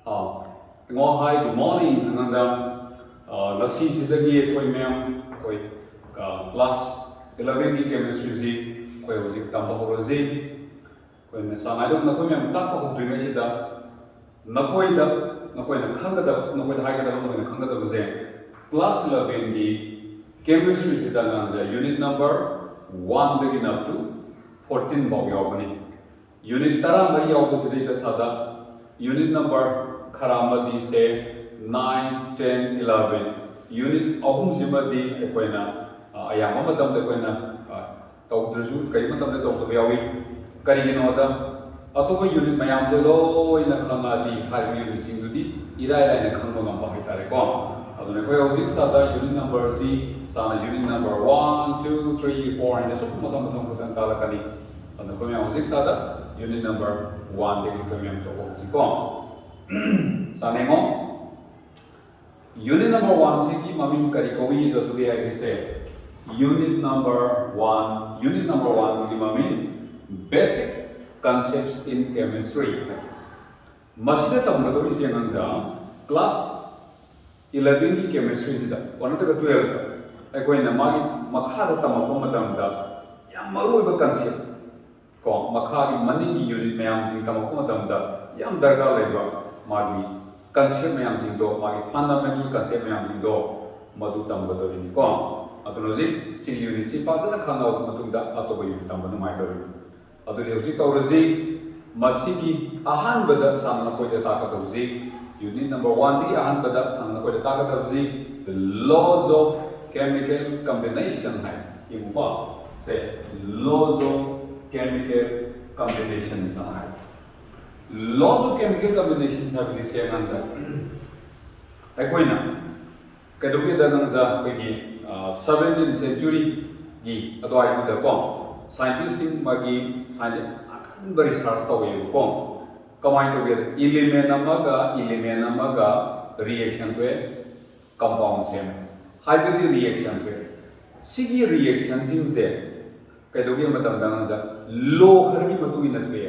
Hi, good morning. Nasi sidagi koi ma'am koi class 11 की chemistry जी koi hojik tamba horozi koi na sangai dok nakoi ma'am tak pa hobri ngai sida nakoi na khanga da nakoi da hai ga da nakoi na khanga da buze class 11 की chemistry sida nganja unit number 1 begin up to 14 bau yaubani unit tara mari yaubu sida ida sada unit number Karamadi say 9, 10, 11 unit ahum simadi ekoina ayama matam de koina tawdruju kai matam de tawdu yawi karigino da atoba unit mayam je loina khangadi harmi unit singudi ira ira na khangba ngam ba hitare ko adune ko hojik sada unit number c sana unit number 1 2 3 4 and so matam matam tala kani adune ko hojik sada unit number 1 de ko mem to hojik ko Sanengo unit number 1 siki mami kari kowi jo today I say unit number 1 siki mami basic concepts in chemistry masida tamgado isi angja class 11 ki chemistry sida onata ka 12 ta ekoi na magi makha da tamako matamda yam maru ba concept ko makha gi maning gi unit mayam jing tamako matamda yam darga laiba magi concept mayam jing do magi fundamental concept mayam jing do madu tamgadori ni ko atunoji si unit si pajana khana matungda atoba unit tambanu mai dori aduri hoji tawraji masigi ahan bada samna koi da taka tawji unit number 1 ji ahan bada samna koi da taka tawji the laws of chemical combination hai ibuba say laws of chemical combinations hai laws of chemical combinations have been said answer akoina kadogi da nangza kagi 17th century gi adwai da ko scientists in magi science very research tawe ko kamai to get element amaga reaction to compound same hybrid reaction to sigi reaction jing se kadogi matam da nangza law khargi matu ina thwe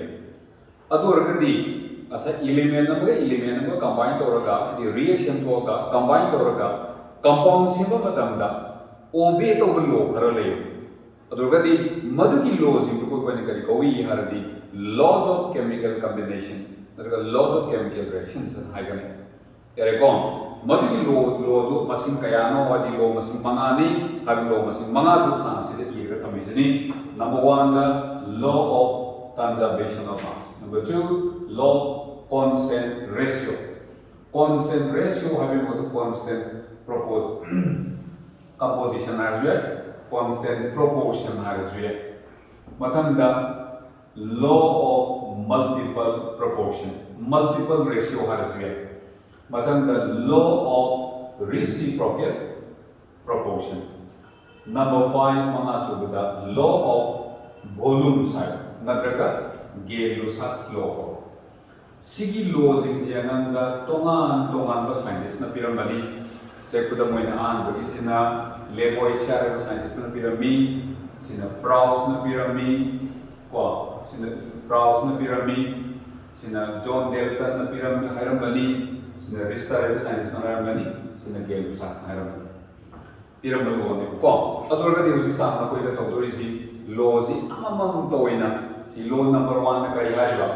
adu orgadi asa element amaga combine toraga the reaction toga combine toraga compound seba matamda obey to lo khara lay adu orgadi madugi laws in ko koi kari kowi haradi laws of chemical combination adaga laws of chemical reactions haigane yare kon madugi law do masing kayano wadi law masing mangani habi law masing manga du sana sida ira thamijini number 1 the law of conservation of mass. Number 2, law constant ratio. Constant ratio having what constant composition as well, constant proportion as well. Matanda law of multiple proportion, multiple ratio as well. Matanda law of reciprocal proportion. Number 5, manasubda law of volume side. Nadraga gelu sas law sigi law jing janganza tongan ba scientist na piramani se kuda moina an ba isina leboy share ba scientist na pirami sina Proust na pirami ko sina Proust na pirami sina John Dalton na pirami hairambani sina Richter ba scientist na hairambani sina gelu sas na hairambani piramani ko ne ko adorga de usi sa na ko ida tawdori si law si amamam toina si law number 1 na kari hariba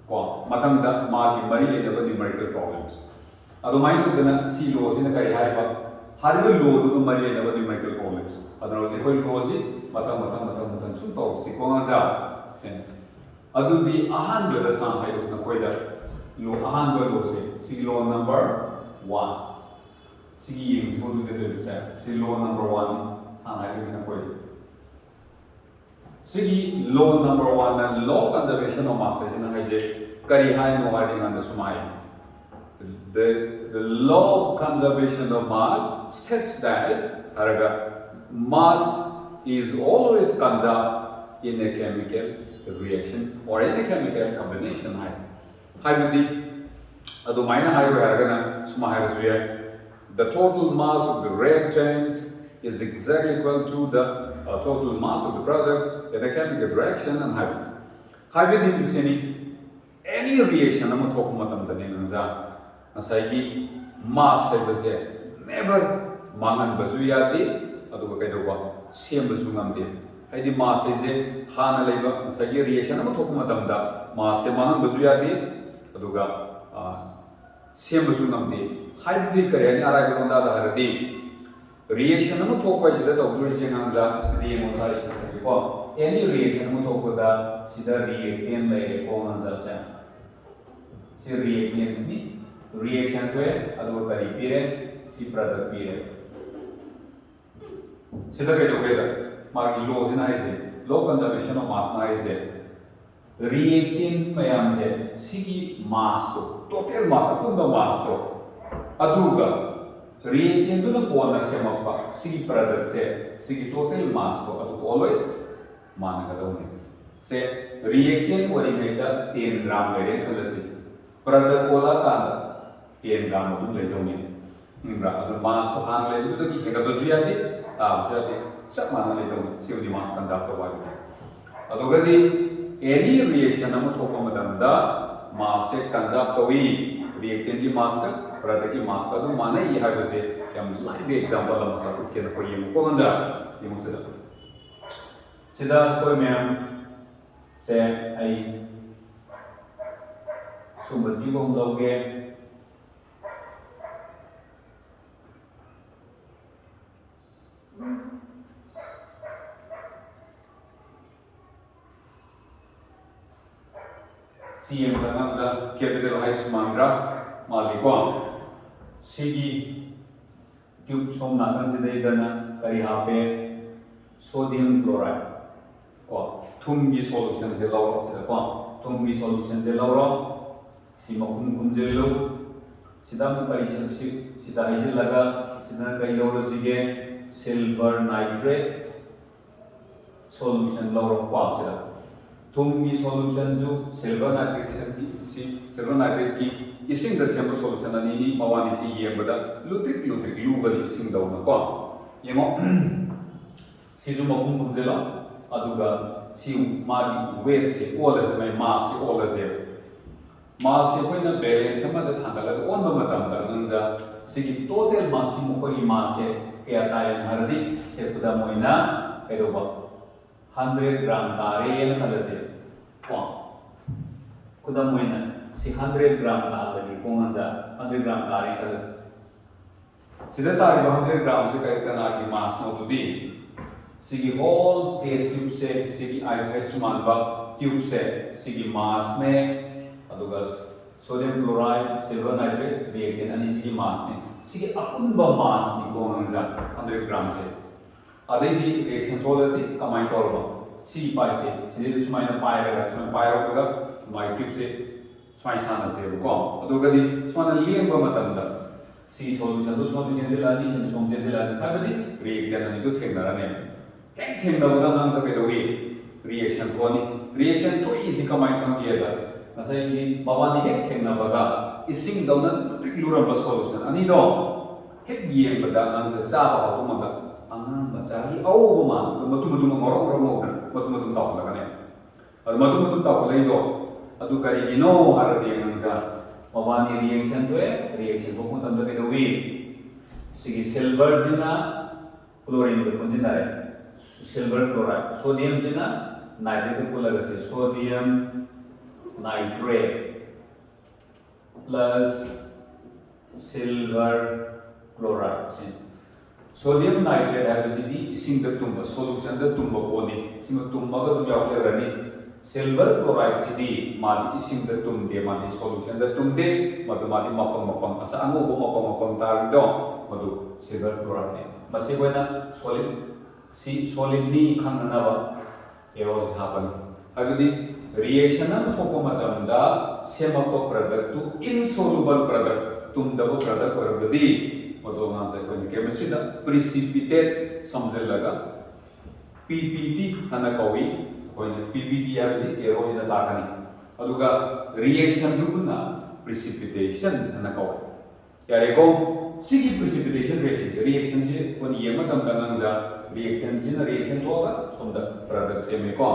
ko matamda magi mari le da numerical problems ado mai to dana si law si na kari hariba hariba law du mari le da numerical problems ado si koi law si matam sun to si ko nga sen ado di ahan da sa hai na koi da law ahan ba law si law number 1 si ying si ko du de si law number 1 sa hai na koi Sigi law number 1 and law conservation of mass is in a kari hai no hiding on the sumai. The law of conservation of mass states that mass is always conserved in a chemical reaction or in a chemical combination. Hai mudi adu maina hai haragana sumai the total mass of the reactants is exactly equal to the total mass of the products in a chemical reaction and hybrid. Hybrid in any reaction, I'm talking about नंजा नसाई मास है never मांगन Basu यादे अदुगा कैदोबा same Basu नमदे हाइदि मास है हाना लेबा नसाई reaction अमा थोक मतमदा मास से मांगन बसु यादे अदुगा same Basu नमदे हाइदि करे नि अराइ बंदा दा हरदि रिएक्शन अमा थोक पाइसिदा तौदुरि से नंजा सिदि मोसारि से को एनी रिएक्शन अमा थोकदा सिदा रिएक्टेंट लेरे को नंजा से रिएक्टेंट्स नि रिएक्शन तो है अदुगा करी पीरे सी प्रोडक्ट पीरे सिदा के जोगेदा मागी लो से नाइसे लो कंजर्वेशन ऑफ मास नाइसे रिएक्टेंट मयाम से सिगी मास तो टोटल मास अपुंबा मास तो अदुगा रिएक्टेंट तो कोना सेमपा सिगी प्रोडक्ट से सिगी टोटल मास तो अदु ऑलवेज मानगदौने से रिएक्टेंट ओरिगेदा 10 ग्राम लेरे खलसी प्रोडक्ट ओला कांदा 10 ग्राम अदुम लेदौने इंब्रा अदु मास तो हान ले दुदगी हेगबसु यादे ताबसु यादे सब माना लेदौने सिउदि मास कंजाप तो वागे अदुगदि एनी रिएक्शन अमा थोपा मतमदा मास से कंजाप तोई रिएक्टेंट की मास का प्रोडक्ट की मास का अदु माने इ हाबसे यम लाइव एग्जांपल अमा सा कुट केना को येम को गंजा येमुसदा सिदा कोई मैम से आई सुमति को लोगे CM Lanza capital heights mangra maliko sigi tube som nakan sidai dana kari hape sodium chloride or thum gi solution se law sida ko thum gi solution se law si makum kum je lo sidam kari sida hijil laga sida kai law sige silver nitrate solution law ko sida thum gi solution ju silver nitrate si silver nitrate ki ising da same solution ani ni mawani si yembada lutik lu bali ising da na ko yemo si ju makum kum je lo aduga si magi weight se all as my mass se all as mass se koina balance ma da thangala on ba matam da nangja sigi total mass si mo ko i mass se kaya tayo hardi se puda moina kaido ba 100 gram tare yan kalase ko kuda moina si 100 gram tare ko nangja 100 gram tare kalase sida tare 100 gram se kai kana ki mass no to be sigi whole test tube se sigi IH manba tube se sigi mass में अदुगा sodium chloride silver nitrate reactant ani sigi mass ने sigi अपुनबा mass नि को नंजा 100 ग्राम से अदे दी reaction थोड़ा से कमाई तोरबा sigi पाई से सिदे सुमाइना पाइरगा सुमाइ पाइरगा माइ ट्यूब से सुमाइ साना से को अदुगा दी सुमाना लियंबा मतमदा sigi solution तो solution से लानी से सोमजे से लानी हाबदी reactant ani तो थेंगनाराने हेक थेंगनाबगा नंग सके तो वी रिएक्शन थोनी रिएक्शन तो इसी कमाई कम किएगा नसाई की बाबानी हेक थेंगनाबगा इसिंग दौना पिक लुरबा सॉल्यूशन अनि दो हेक गिएं बदा नंग से चाबा हो मगा अंगन मचाही औ बमा मतु मरो मतु तावलगने अद मतु तावलै दो अदु करी गिनो हारदि नंगजा बाबानी रिएक्शन तो रिएक्शन को मतम दे वी सिगी सिल्वर जिना क्लोरीन को पुंजिनारे silver chloride sodium jina nitrate ko lagase sodium nitrate plus silver chloride sodium nitrate habisidi ising da tumba solution da tumba ko ni sing tumba ga tu yaw rani silver chloride sidi mali ising da tumde mali solution da tumde madu mali mapang asa ango bo mapang tar do madu silver chloride ne masi koina solid si solid ni khangnaba eos hapan agadi reaction am thoko matamda semapa product to insoluble product tumdaba product orabadi modo nga sa ko chemistry da precipitate samjalaga ppt hana kawi ko ppt habsi eos da takani aduga reaction du na precipitation hana kawi yare ko sigi precipitation reaction je ko yema tamda ngja reaction jina reaction to ga somda product se me ko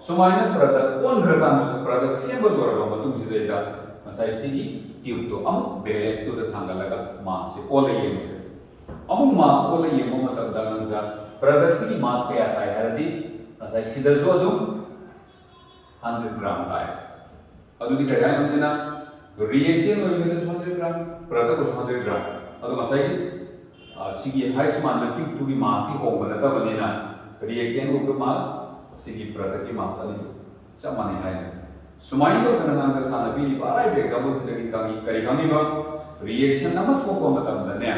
sumaina product on grakan product se ba dora ma tum jida masai sigi tube तो अमुक balance तो थांगा लगा मास से ओले ये से अमुक मास ओले ये मो मतलब दालन जा प्रोडक्ट की मास के आता है हरदी असा सीधा जो दो 100 ग्राम का है अदुदी कया मसेना रिएक्टेंट और यूनिट 100 ग्राम प्रोडक्ट 100 ग्राम अदु मसाई सिगी हाइट्स मान ट्यूब टू की मास की हो बना तब बनेना रिएक्टेंट को मास सिगी प्रोडक्ट की मास का चमाने है सुमाइन तो करना साना भी बारा एग्जांपल से लगी करी बा रिएक्शन नमक को मतलब दने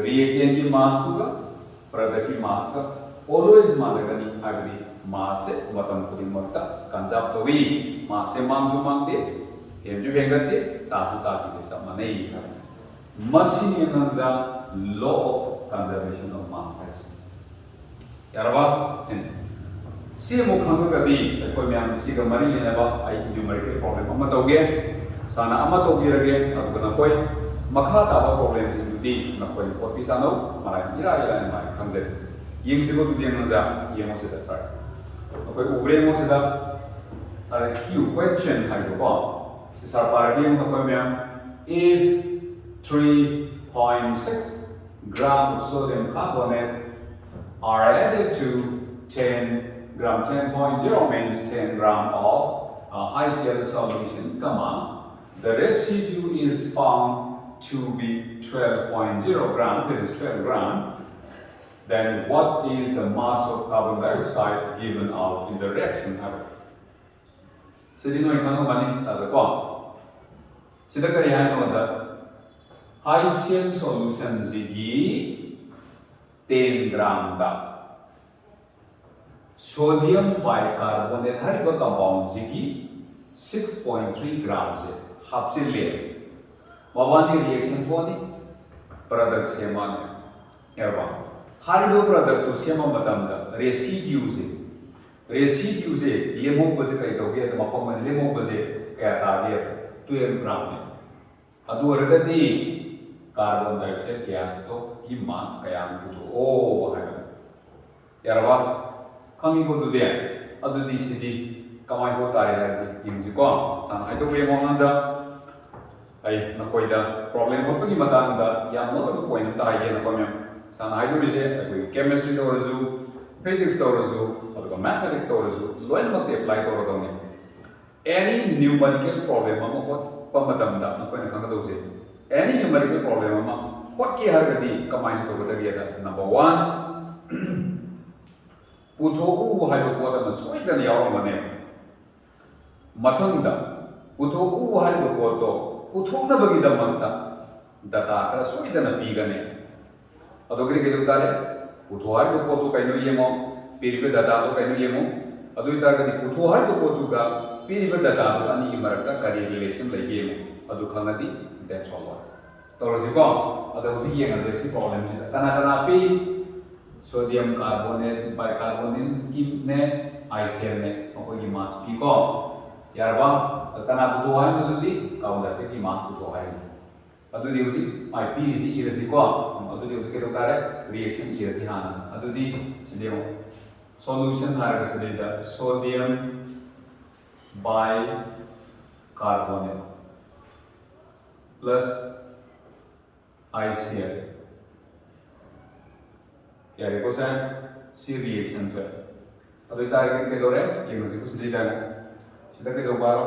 रिएक्टेंट की मास का प्रोडक्ट की मास का ऑलवेज मानगनी आगदी मास से मतम खुदी मक्ता कंजाप तो भी मास से मांगजु मांगदे हेजु हेगते ताजु ताकी के समाने ही है मशीन नंजा law of conservation of mass है यारबा सिन सी मुखंग कभी कोई मैम सी का मरी लेने बा आई न्यूमेरिकल प्रॉब्लम अमा तोगे साना अमा तोगे रगे अदुगना कोई मखा ताबा प्रॉब्लम से दुदी न कोई कॉपी सानो मारा इरा इरा माय खंदे यिंग सिगो दुदी नजा येमो से दा सर कोई उबरे मो से दा सारे क्यू क्वेश्चन हाइ को से सर पारा के न कोई ma'am if 3.6 gram of sodium carbonate are added to 10 gram 10.0 means 10 gram of high CL solution, the residue is found to be 12.0 gram, that is 12 gram, then what is the mass of carbon dioxide given out in the reaction? So, you know, you can't go so, the high CL solution is 10 gram. Sodium bicarbonate हरिबा compound जिकी 6.3 gram से हापचिले मबानी reaction कोनी product सेमान एरबा हरिबा product तो सेमा मतमदा रेसिड्यू से लेमो बजे कई तोगे त मपम मन लेमो बजे कया तागे 12 ग्राम ने अदु अरगदी कार्बन डाइऑक्साइड गैस तो की मास कया तो ओ है यारबा खामी को दुदे अदुदी सिदी कमाई हो तारे है यिंगजी को सान हाइदो वे मोंगा आई नकोइदा प्रॉब्लम हो पगी मतांदा या नो पॉइंट ता हाइगे नको मेम सान हाइदो रिजे अकोइ केमिस्ट्री तो रजु फिजिक्स तो रजु अदुगा मैथमेटिक्स तो रजु लोइन मते अप्लाई तो रदोने एनी न्यूमेरिकल प्रॉब्लम अमा को पमतमदा नकोइ नखंगा दोसे एनी न्यूमेरिकल प्रॉब्लम अमा व्हाट की हरगदी कमाई तो बदगिया नंबर 1 पुथोउ हाइबो पोत अमा सोइदन यावमने मथंगदा पुथोउ हाइबो पोतो पुथोनबगी दमंता डाटा का सोइदन पीगने अदोगरी के दुतारे पुथो हाइबो पोतो कैनो येमो पीरिबे डाटा तो कैनो येमो अदुइ तागदी पुथो हाइबो पोतुगा पीरिबे डाटा तो अनि मरकता करी रिलेशन लइगेमो अदु खंगदी दैट्स ऑल तोरसिको अदो हुजि येंगजे सि प्रॉब्लम सि तना तना पी सोडियम कार्बोनेट बाइकार्बोनेट की ने आईसीएल ने अखोई मास पी को यारबा तना बुतो हाय मदुदी काउंडा से की मास बुतो हाय अदुदी उसी आई पी इसी इरसी को अदुदी उसी के दोतारे रिएक्शन इरसी हाना अदुदी सिदेमो सॉल्यूशन हारगा सिदेदा सोडियम बाइकार्बोनेट प्लस आईसीएल क्या देखो सर सी रिएक्शन तो अब इतना आगे के दौरे ये मुझे कुछ नहीं सीधा के दोबारा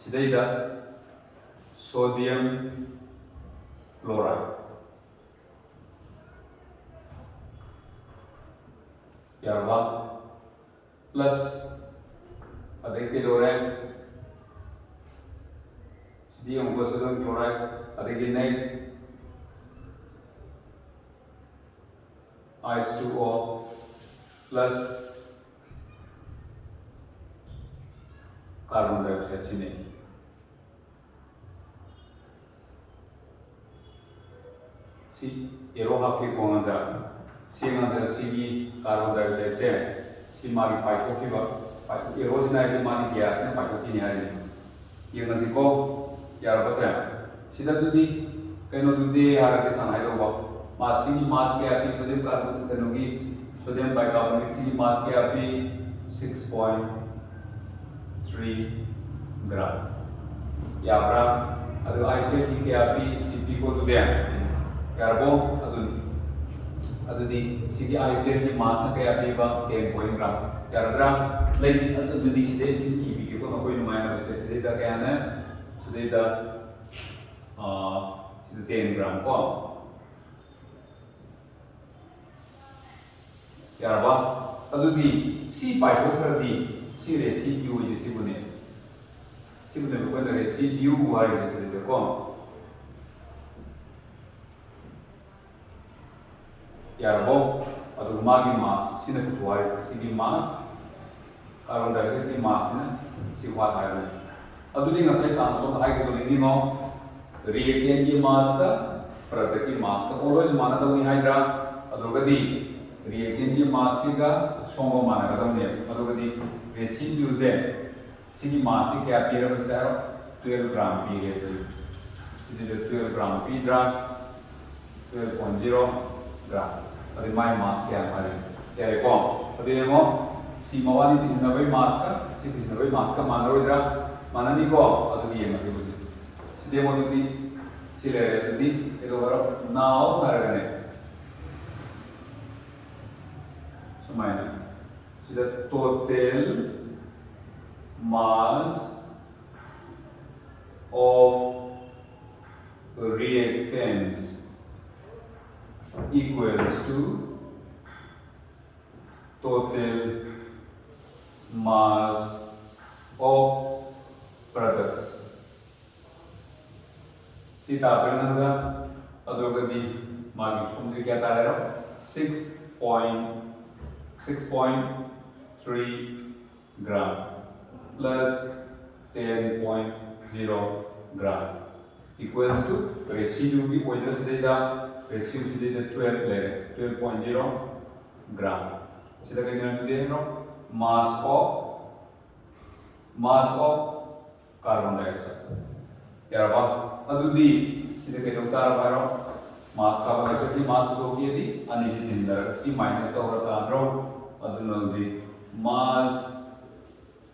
सीधा इधर सोडियम क्लोराइड क्या हुआ प्लस अधिक के दौरे सीधी ऊपर सोडियम क्लोराइड अधिक next H2O plus carbon dioxide चीनी सी एरो हापी कोंगा जा सी मंजर सी की कार्बन डाइऑक्साइड से सी मागी पाइको की बा एरो जना है मागी गैस ने पाइको की नहीं आ रही ये मजी को यार बस है सीधा दूधी कहीं नो दूधी यार के साथ आए लोग मासिंग मास के आपी सोडियम कार्बोनेट कनोगी सोडियम बाइकार्बोनेट सी मास के आपी 6.3 ग्राम याब्रा अदु आइसेट की क्या पी सीपी को तो दे यारबो अदुदी सिगी आइसेट की मास ना क्या पी बा 10 ग्राम यारब्रा लेजी अदुदी सिदे सिगी पी को कोई नुमाय ना से सिदे दा क्या ना सिदे दा 10 ग्राम को यारबा अदुदी सी पाइथो खरदी सी रे सी यू जी सी बुने को रे सी यू वाई जे से को यारबो अदु मागी मास सिने कुवाई सिगी मास कार्बन डाइऑक्साइड की मास ने सी वा थायरो अदुदी ngasai सान सो हाई को लिंगी नो रिएक्टेंट की मास का प्रोडक्ट की मास का ऑलवेज माना तो नहीं हाइड्रा अदुगदी रिएक्टेंट की मास का सोंगो माना का तो नहीं अदुगदी रेसिड्यू जे सिगी मास की क्या पी रहा है 12 ग्राम पी है इसे 12 ग्राम पी ड्रा 12.0 ग्राम अरे माय मास क्या हमारे क्या है कौन अभी देखो सी मवानी तीन नब्बे मास का सी 90 मास का मान लो इधर माना नहीं को अभी ये मतलब कुछ सीधे मतलब दी सीले दी ये तो बड़ा नाव मार गए सुमाइना सीधा total mass of reactants equals to total mass of products. Sita अपना अदोगदी मागी सुंदर क्या तारे रो 6.3 gram plus 10.0 gram equals to residue की वजह से देता रेशियो से देता 12 ले 12.0 gram सीधा कितना दे रहा mass of carbon dioxide यार बात अदुदी सीधे कितना उतार पारो mass carbon dioxide की mass तो की थी अनिश्चित इंदर C minus का होता है अंदर अदुनोजी mass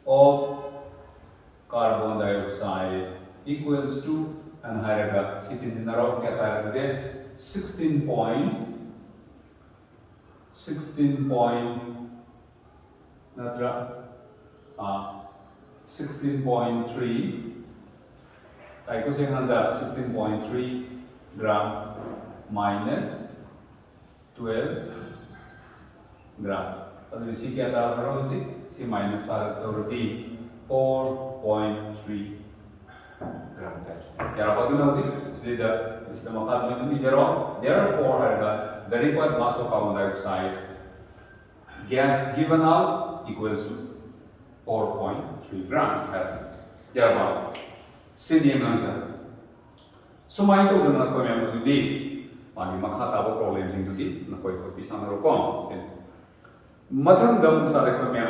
of carbon dioxide equals to and higher C Inder क्या तार दे 16 नत्रा 16.3 ताइको से ना 16.3 ग्राम minus 12 ग्राम अब इसी क्या तार करो होती सी माइनस तार तो होती 4.3 ग्राम तक यार आप अदुना होती इसलिए इसमें मकान में भी जरो therefore है the required mass of carbon dioxide gas given out equals to 4.3 gram यार बात सीधी आंसर सुमाई तो उधर ना कोई मैं मुझे दी पानी मखा ताबो प्रॉब्लम जिंग दी ना कोई पिछला ना रोको से मथन दम सारे को मैं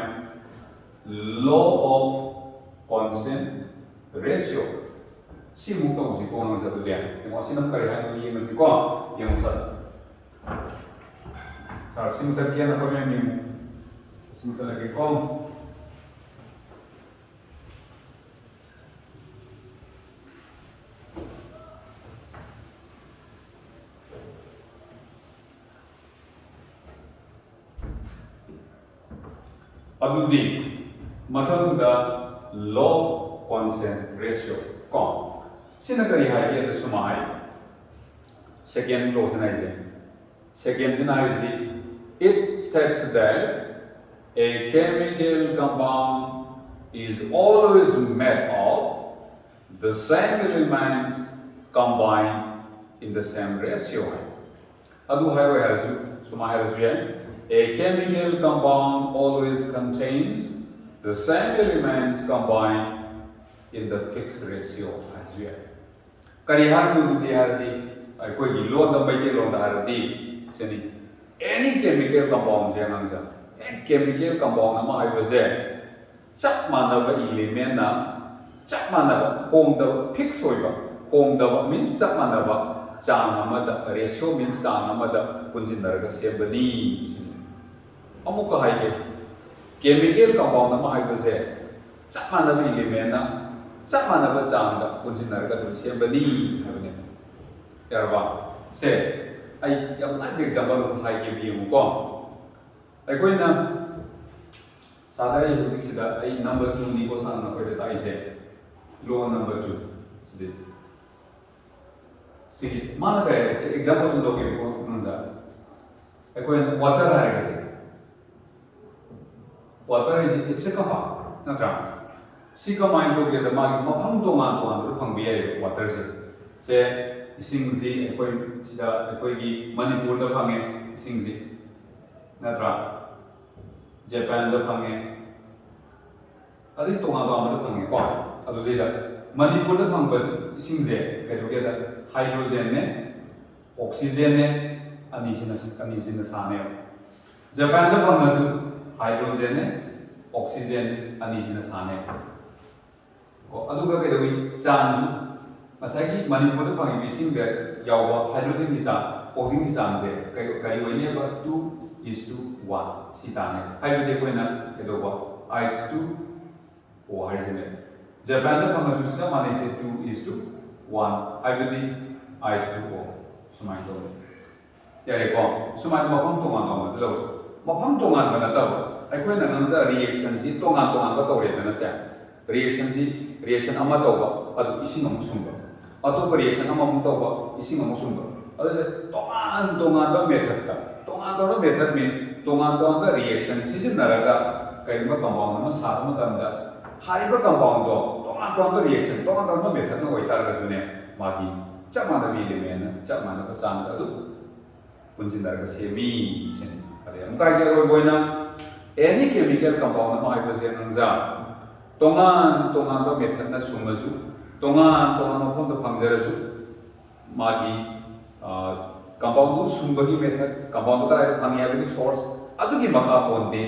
law of constant ratio सी मुक्ता उसी को ना जब दिया ये मौसी नम करे हैं ये मसी को ये मौसा सार सी मुक्ता किया ना कोई मैं नहीं सी मुक्ता लगे कौन अदुदी मथन द law constant ratio कौन सिना करी है ये तो सुमाई second law से नहीं second से नहीं it states that a chemical compound is always made of the same elements combined in the same ratio अदु है वो है सुमाई है a chemical compound always contains the same elements combined in the fixed ratio as well. Karihan dulu diarti, koi gilo da bayi lo diarti, sini. Any chemical compound jangan sa. Any chemical compound nama ayo se. Cak mana ba element na, cak mana ba hong da fixed hoy ba. Hong da ba means cak mana ba jang nama da ratio means jang nama da kunjin darga se bani. अमुक हाइके chemical compound नमा हाइबसे चप मानब element ना ꯆꯞ ꯃꯥꯟꯅꯕ ꯆꯥꯡꯗ ꯄꯨꯟꯁꯤꯟꯅꯔꯒ ꯑꯗꯨꯝ ꯁꯦꯝꯕꯅꯤ ꯍꯥꯏꯕꯅꯦ ꯌꯥꯔꯕ ꯁꯦ ꯑꯩ ꯌꯥꯝ ꯂꯥꯏꯕ ꯑꯦꯛꯖꯥꯝꯄꯜ ꯍꯥꯏꯒꯦ ꯌꯦꯡꯉꯨꯀꯣ ꯑꯩꯈꯣꯏꯅ ꯁꯥꯗ ꯑꯩ ꯍꯧꯖꯤꯛꯁꯤꯗ ꯑꯩ ꯅꯝꯕꯔ 2ꯅꯤꯀꯣ ꯁꯥꯟꯅ ꯑꯩꯈꯣꯏꯗ ꯇꯥꯛꯏꯁꯦ ꯂꯣ ꯅꯝꯕꯔ 2 ꯁꯤꯗꯤ ꯁꯤꯒꯤ ꯃꯥꯅ ꯀꯔꯤ ꯍꯥꯏꯁꯦ ꯑꯦꯛꯖꯥꯝꯄꯜ ꯂꯧꯒꯦꯕꯀꯣ ꯅꯪꯖ ꯑꯩꯈꯣꯏꯅ ꯋꯥꯇꯔ ꯍꯥꯏꯔꯒꯁꯦ water is it's a compound ꯅꯠꯇ꯭ꯔꯥ ꯁꯤ ꯀꯃꯥꯏꯅ ꯇꯧꯒꯦꯗ ꯃꯥꯒꯤ ꯃꯐꯝ ꯇꯣꯉꯥꯟ ꯇꯣꯉꯥꯟꯕꯗ ꯐꯪꯕ ꯌꯥꯏꯑꯕ ꯋꯥꯇꯔꯁꯦ ꯁꯦ इसिंजी अखोई सिदा अखोई मणिपुर दा फंगे इसिंजी नत्रा जापान दा फंगे अदि तोंगा तोंगा दा फंगे को अदुदि दा मणिपुर दा फंग बस इसिंजे कदुगे दा हाइड्रोजन ने ऑक्सीजन ने अनिसिना साने जापान दा फंगसु हाइड्रोजन ने ऑक्सीजन अनिसिना साने को अदुगा कदुई चांजु मसागी मणिपुर दा फंगे इसिंग दा यावा हाइड्रोजन की चांग ऑक्सीजन की चांग से कई वने बा 2:1 सिताने हाइड्रोजन कोइना कदोबा H2 O हाइड्रोजन जापान दा फंगसु सा माने से 2:1 हाइड्रोजन H2O सुमाइ तो यारे को सुमाइ मफम तोंगा तोंगा लो मफम तोंगा बना तब अखोइना नंजा रिएक्शन सी तोंगा तोंगा बा तौरे दना से रिएक्शन अमा तौबा अदु इसिंग अमु सुंबा अतोप रिएक्शन अमु तौबा इसिंग अमु सुंबा अदु तोंगा बा मेथड ता तोंगा मेथड मीन्स तोंगा रिएक्शन सिजिनरगा करिबा कंपाउंड अमा साबा मतमदा हाइबा कंपाउंड दो तोंगा रिएक्शन तोंगा मेथड न ओइतारगसुने मागी चमाना भी एलिमेंट चमाना का चांग अदु पुंजिनरगा सेमी सिन अरे अमुका के रोइना एनी केमिकल कंपाउंड अमा हाइबसे नंजा तोंगा मेथड न सुमसु तोंगा मफम द फंगजरसु मागी कंपाउंड सुंबगी मेथड कंपाउंड का फंगे हाइबगी सोर्स अदुगी मखा पोंदे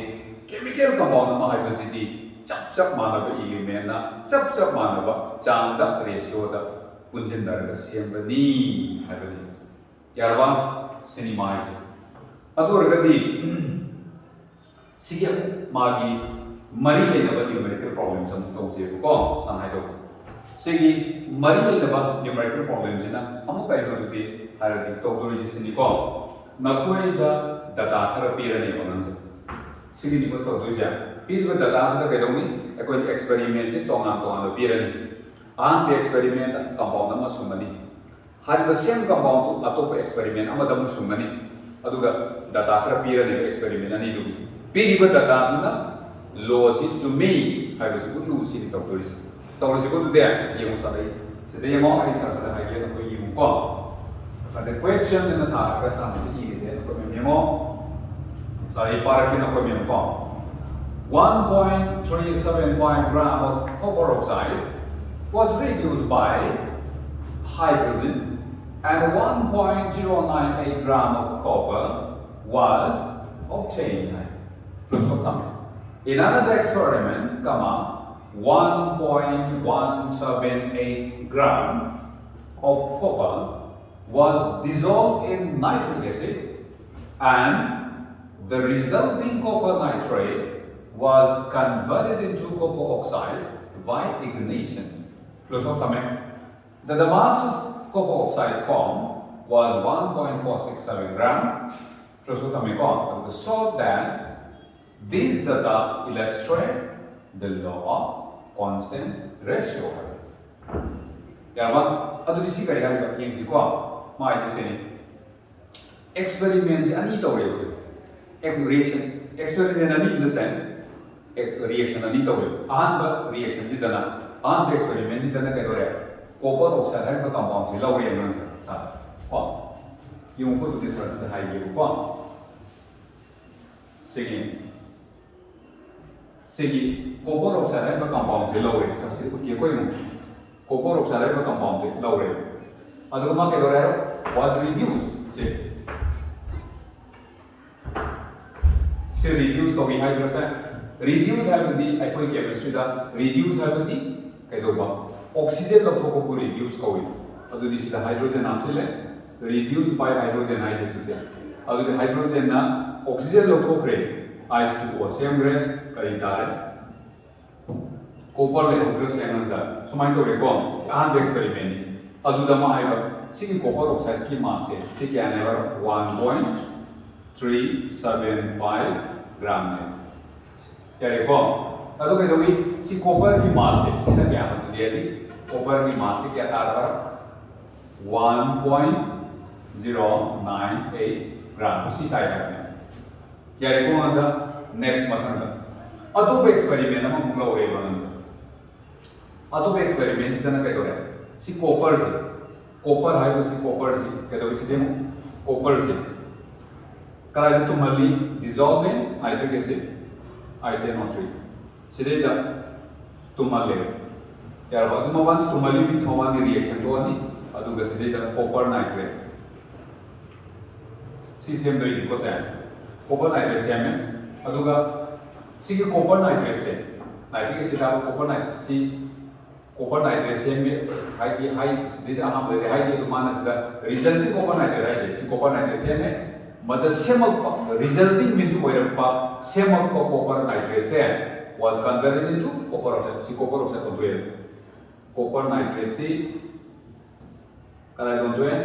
केमिकल कंपाउंड अमा हाइबसिदी चप मानब एलिमेंट ना चप मानब चांग द रेशियो द पुंजिनरगा सेमबनी हाइबनी यारबा सिनेमा इसे अदुरगदी सिगे मागी मरी लेनबा न्यूमेरिकल प्रॉब्लम सम तौसे को सनाइ दो सिगी मरी लेनबा न्यूमेरिकल प्रॉब्लम जिना अमु काय होदि हारदि तौदोरि सिनि को नकोइ द डाटा खर पिरने बनन सिगी नि को तौदोइ पीरिबा डाटा सदा कैदौनि एकोइ एक्सपेरिमेंट से तोंगा पिरनि आन पे एक्सपेरिमेंट कंपाउंड अमा सुमनि हारिबा सेम कंपाउंड अतोप एक्सपेरिमेंट अमा दम सुमनि अदुगा डाटा खर पिरनि एक्सपेरिमेंट अनि दुगी पीरिबा डाटा ना लो सी चुमी हाइबसु गुनु सी तौदोरि तौरसि को दे यमु सादai सिदे यमु आई सासा हाइगे को यमु को but the question in the था का सामने ये से को मेमो सारी पार्क में को मेमो को 1.375 gram of copper oxide was reduced by hydrogen and 1.098 gram of copper was obtained. In another experiment, 1.178 gram of copper was dissolved in nitric acid and the resulting copper nitrate was converted into copper oxide by ignition. The mass of copper oxide formed was 1.467 gram. So that these data illustrate the law of constant ratio. Adu disi kari hari yang si ko mai disi ni experiment ani tawre reaction experiment ani in the sense reaction ani tawre ahamba reaction ji dana ahamba experiment ji dana kai dore copper oxide hai compound ji laure yang sa ko yung ko disi sa hai ye ko segi copper oxide hai compound ji laure sa se ko ye ko yung copper oxide hai compound ji laure adu ma kai dore was reduced se reduce to be hydrogen reduce have the aqua chemistry da reduce have the kai do ba oxygen lo ko reduce ko adu this the hydrogen naam se le reduce by hydrogen ice to se adu the hydrogen na oxygen lo ko kre H2O same re kai dare copper le hokra sengan sa sumai to re ko an experiment ni adu da ma hai ba sigi copper oxide ki mass se si kya ne ba 1.375 gram ne kya re ko adu ke dogi si copper ki mass se si da kya ba de di copper ki mass se kya tar ba 1.098 gram si tai ta ne kya re ko sa next mathang da adu experiment ma mung lo re ba nan अतो experiment सिदा ना कतो है सी copper से copper है वो सी copper से कतो सी देमो कॉपर से करा तो मल्ली dissolve in nitric acid ICNO3 सिदे दा तुमले यार बाद मवानी तुमली भी मवानी रिएक्शन तो आनी अदुगा सिदे दा कॉपर नाइट्रेट CCM दो इको से कॉपर नाइट्रेट से में अदुगा सी के कॉपर नाइट्रेट से नाइट्रिक एसिड का कॉपर नाइट्रेट सी copper nitrate sem में high did हम ले high के मान से resulting copper nitrate है सी copper nitrate sem में मत sem resulting means कोई रप्पा sem को copper nitrate से was converted into copper oxide C copper oxide को है copper nitrate सी करा तो है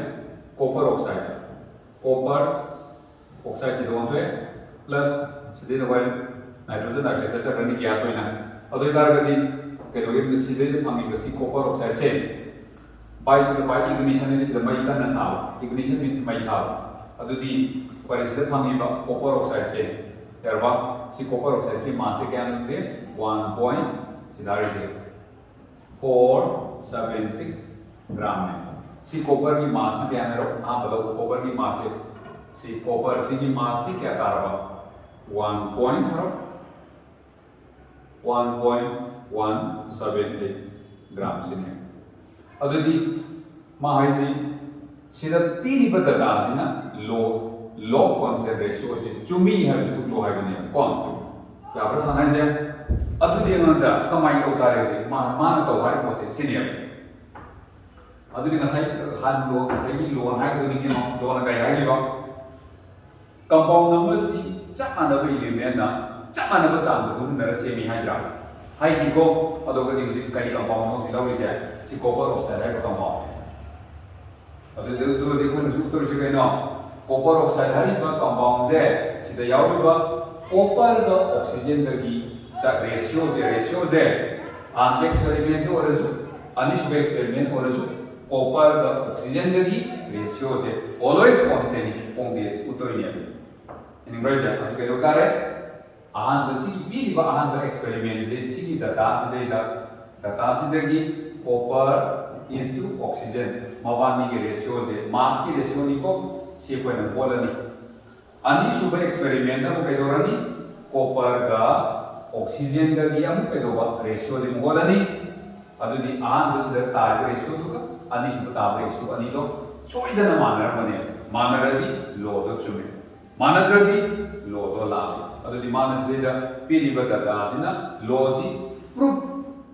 copper oxide से तो है plus सीधे तो nitrogen nitrate से करने की आस हुई ना और तो इधर कभी कहोगे सीधे फंगी बसी कॉपर ऑक्साइड से बाय से बाय इग्निशन ने से मई का न था इग्निशन मींस मई था अदुदी पर से फंगी बा कॉपर ऑक्साइड से यारबा सी कॉपर ऑक्साइड की मास से क्या निकले 1.476 ग्राम में सी कॉपर की मास में क्या है हां बताओ कॉपर की मास से सी कॉपर सी की मास से क्या कारबा 1.178 ग्राम से ने अदुदी माहाइसी सिदा पीरी बददा सिना लो कॉन्सेंट रेशियो से चुमी है जो लो है बने कौन क्या प्रश्न है से अदुदी नजा कमाई को तारे से मान तो हाई को से senior अदुदी ngasai han lo ngasai lo hai ko ni no do na kai hai ba compound number si chama na ba element na chama na ba sa ko na se mi hai ra hai ki ko adoga di usi kai compound no si lawi se si copper oxide hai ko compound adu do de ko su to si kai no copper oxide hai ba compound je si da yaw ba copper da oxygen da gi cha ratio je an experiment se or su anish experiment or su copper da oxygen da gi ratio je always constant ong de utoriya in english ya ke do kare ahan basi bi ba ahan da experiment je si data se gi copper is to oxygen mawani ki ratio je mass ki ratio ni ko si ko na bolani ani super experiment da ko do rani copper ga oxygen da gi am ko do ba ratio je bolani adudi ahan basi da tar ratio du ka ani super tar ratio ani do soidana manaradi lo do chume manadradi lo do la adudi manas leda piri bata da sina lo si proof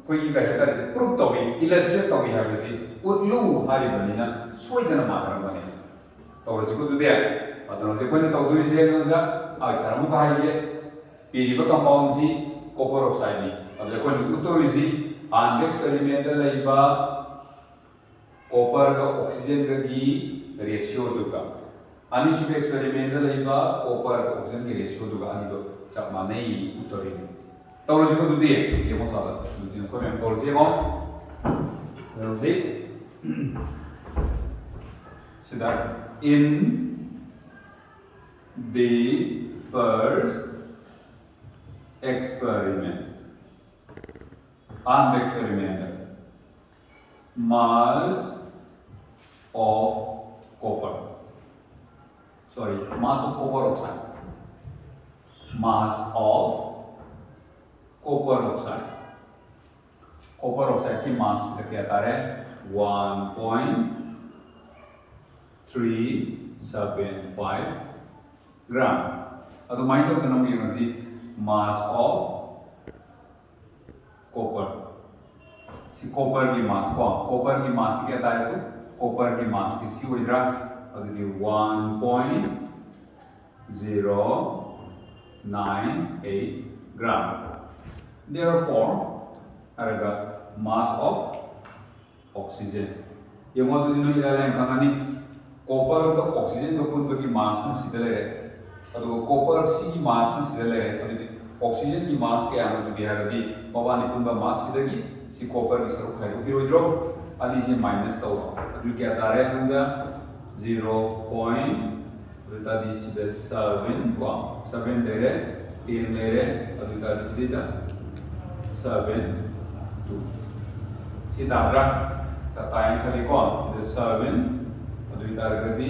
koi ga ya kare proof to bi illustrate to bi ha bi si utlu hari bani na soidana manarabane to ri ko de adon se ko ne to du se no sa a sa mu ka ye piri ba compound si copper oxide ni adle ko ni to ri si an experiment la iba copper का oxygen का की ratio दुका अनि शुभ experiment ला इबा copper का oxygen की ratio दुका अनि तो चकमा नहीं उतरी तो रोजी को दुदी ये मो साला दुदी को मैं तो रोजी मो रोजी so that in the first experiment mass of copper oxide mass of copper oxide की मास क्या आता है 1.375 ग्राम अब माइंड ऑफ द नंबर ये नजी मास ऑफ कॉपर सी कॉपर की मास को कॉपर की मास क्या आता है तो कॉपर की मास सी होइद्रा अदि 1.098 ग्राम therefore हरगा मास ऑफ ऑक्सीजन ये मोदु दिनो इलाले खानी कॉपर का ऑक्सीजन का पुन की मास न सिदले अदो कॉपर सी मास न सिदले अदो ऑक्सीजन की मास के आनो बिहारदी पवानी पुन मास सिदगी सी कॉपर की सरुक खाइदो बिरोइद्रो अदि से माइनस तो अदो क्या तारे हंजा 0. अदो दी सिदा 7 को 7 लेरे 10 लेरे अदो दी सिदा 7 2 si tabra sa time khali kon the 7 adu targati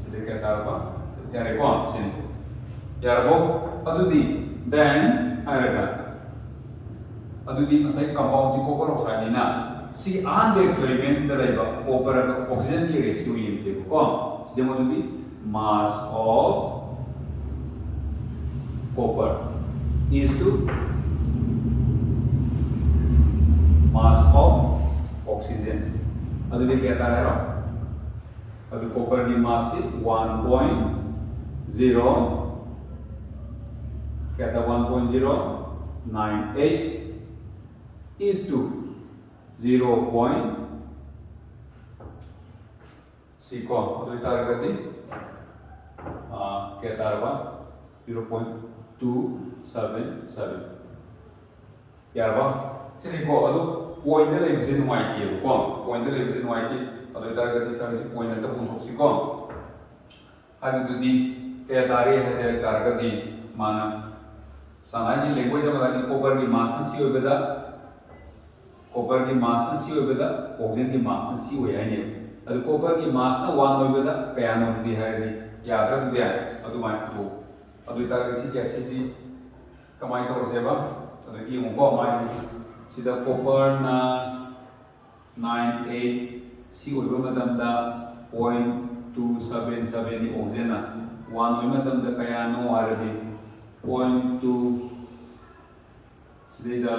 sida kya tarpa yare kon sin yarbo adu di then araga adu di masai compound si copper oxide na si an the experiments da raiba copper oxygen ki ratio yin se kon sida mo di mass of copper is to mass of oxygen अदु भी कहता है अदु copper की मास से 1.0 कहता 1.098 is to 0. सी को अदु तारगति कहता है 0.277 यार बा सिनी को अदु point the level in white here, point the level in white, other target is point at the Punxicon. I will do the Teatari had a target the mana. Sanaji language of the copper the mass and see over the copper the mass and see over the oxygen the mass and see where I knew. The copper the mass no one over the piano the Harry, Yatra to the other one to other target city come out or Seba, so the game of my. सिदा copper ना 98 सी ओइबो मतमदा 0.277 नि oxygen ना 1 ओइ मतमदा कया no आरदि 0.2 सिदा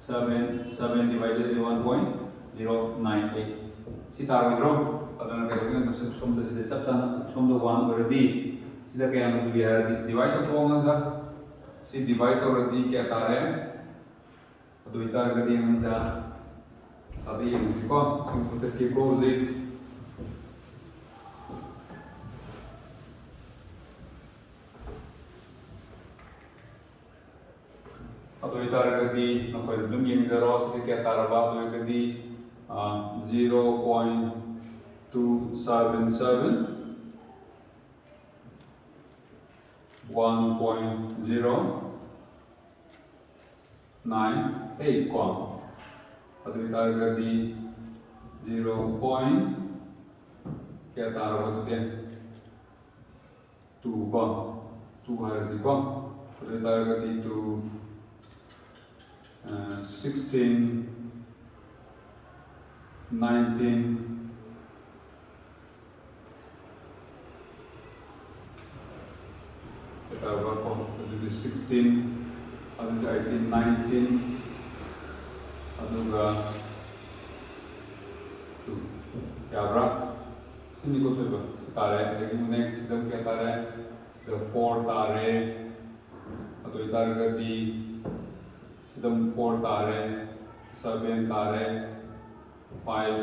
7 divided by 1.098 सी तारगद्रो अदन कयन तो सोमदा सिदा सबता सोमदा 1 ओरदि सिदा कया नो बिया डिवाइड तो होगा सी डिवाइड ओरदि क्या तारे अदो इतारगति हंसा अभी को सिंपल के को जे अदो इतारगति नकोय दुम यंगजरो से क्या तारबा तो गति 0.277 1.098 को अदु तारगति 0. क्या तारबा तो 2 को 2 हरसी को अदु तारगति 2 16 19 तारबा को अदु 16 अदु 18 19 अदुगा 2 याब्रा सिनी को तो तारे लेकिन नेक्स्ट सिस्टम क्या तारे the 4 तारे अदु तारगति सिस्टम 4 तारे 7 तारे 5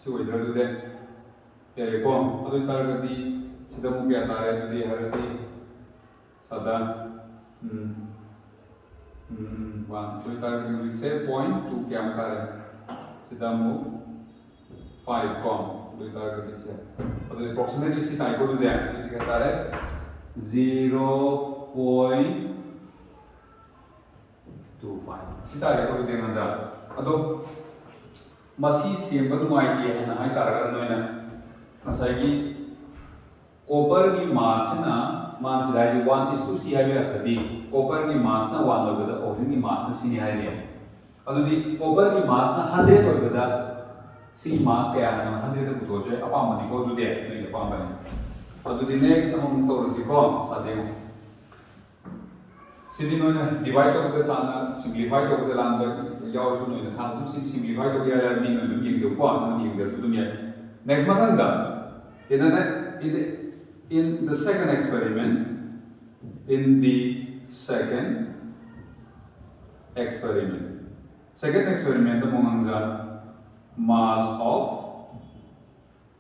सिवइद्रा दुदे तेरे को अदु तारगति सिस्टम क्या तारे दुदे हरति सदा 1 तो तारगति से पॉइंट 2 क्या तारे सिस्टम 5 कॉम तो तारगति से अदु approximately सी टाइप को दुदे तो क्या तारे 0.25 सितारे को देना जा अदो मसी सेम नुआइती है ना हाई तारगा नोइना मसाई कॉपर की मास ना मान से 1:c हाई रखती कॉपर की मास ना 1 होबदा ऑक्सीजन की मास ना c हाई ले अदो दी कॉपर की मास ना 100 होबदा c मास क्या ना 100 को तो जो अपामनी को दुदे नहीं अपामनी अदो दी नेक्स्ट हम तो रिको सादेव सिदी नोइना डिवाइड करके साना सिंपलीफाई करके लांबा याव सु नोइना सान तुम सिंपलीफाई करके यार नी नोइना यंग को आना नी यंग तुम ये next मतंदा in the second experiment Second experiment the mass of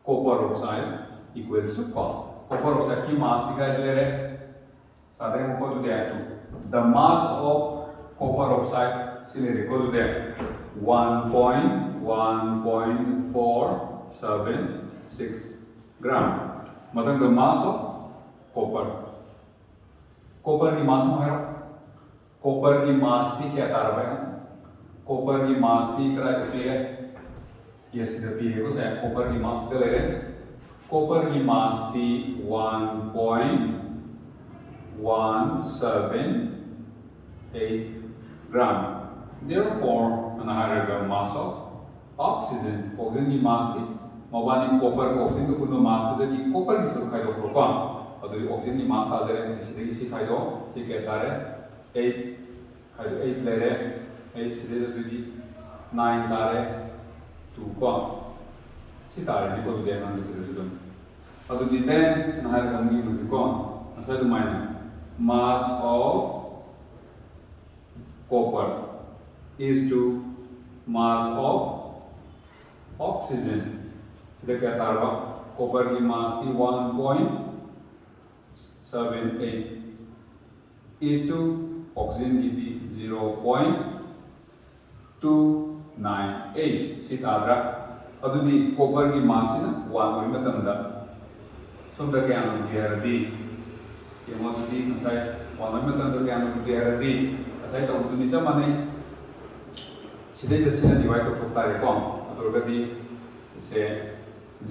copper oxide equals to copper oxide की mass दिखाई दे रहे सादे को तो दे the mass of copper oxide सिले को तो दे 1.1476 gram मतलब the mass of copper की mass है copper की mass थी क्या तार है copper की mass थी करा कितनी है ये सीधा पी है कुछ है copper की mass क्या ले रहे copper की mass थी 1.178 gram therefore an higher mass of oxygen की mass थी मोबाइल copper को oxygen को पुनः mass तो देखिए copper की सब खाई दो प्रोपान और तो oxygen की mass आ जाए इसी देखिए सी खाई दो सी कहता है 8 खाई दो 8 ले रहे 8 सीधे तो देखिए 9 तारे 2 को सी तारे नहीं को तो देखना नहीं सीधे सीधे और तो जितने ना है कम की मुझे कौन ऐसा तो मायने mass of copper is to mass of oxygen सीधे कहता है copper की mass थी 1.78 is to oxygen की थी 0.298 सी तारा अदुदी copper की mass ना 1 होई मतमदा सोमदा क्या नाम दिया रदी ये मोदुदी नसाई 1 होई मतमदा क्या नाम दिया रदी असाई तो उदुनी समाने सीधे जैसे डिवाइड तो होता है कौन अदुरगदी इसे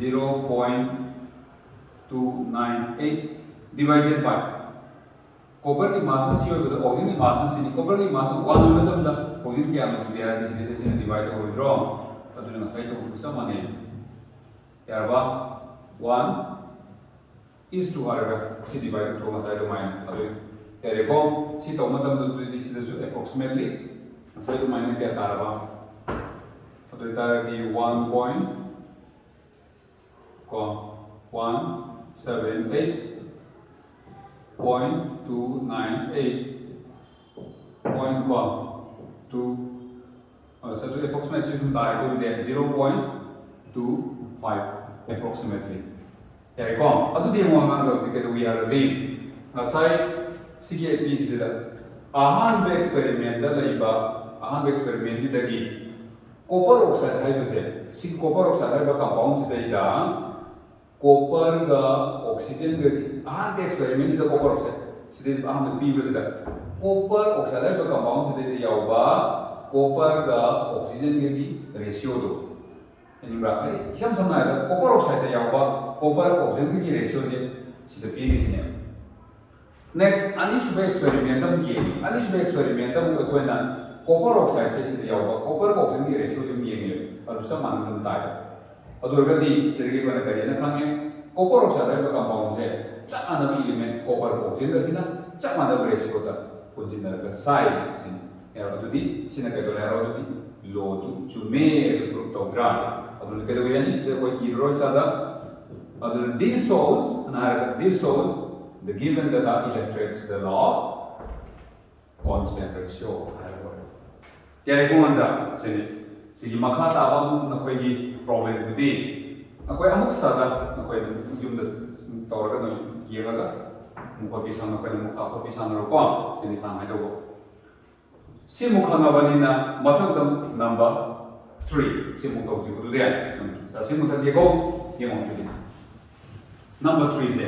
0.298 divided by copper की मास सी हो तो oxygen की मास सी copper की मास 1 हो मतलब oxygen क्या मतलब दिया है इसलिए जैसे डिवाइड हो ड्रॉ तो दुनिया में सही तो कुछ माने यार बा 1 is to हर सी डिवाइड तो मसाई तो माइन अब तेरे को सी तो मतलब तो दिस इज approximately मसाई तो माइन क्या तारा बा तो इतना कि 1.178.298 so approximately from that to the 0.25 approximately there you go adu di mo nga so ke we are the ngasai sige piece da ahan be experiment da laiba ahan be experiment si dagi copper oxide hai base si copper oxide hai ba compound si da copper ga oxygen ga ahan be experiment si da copper oxide si da ahan be base da copper oxide hai ba compound si da yaw ba copper ga oxygen ga di ratio do इनका इसे समझना है copper oxide या होगा copper oxygen की ratio से सीधे P किसने next अनिश्चित experiment हम किए अनिश्चित experiment हम कोई ना copper oxide से सीधे या होगा copper oxygen की ratio से किए और सब मान बनता है और दूसरा दी सीधे की बना करिए ना खाने copper oxide का compound से चार नंबर element copper oxygen का सीना चार नंबर ratio था कुछ जितना का size सीन यार तो दी सीना का तो यार तो दी low to चुमे group तो ग्राफ अदर के तो यानी सीधे कोई इरोड सादा other this shows the given data illustrates the law constant ratio क्या है कौन सा सिगी मखा ताबा नकोई की प्रॉब्लम बुदी नकोई अमुक सादा नकोई यूम द तौर का ये लगा मुखा की संग नकोई मुखा को भी संग रो सिनी संग है तो सी मुखा नबनी ना मतलब नंबर 3 सिमुख तौजी को दे सा सिमुख तक को ये मोट दे नंबर 3 से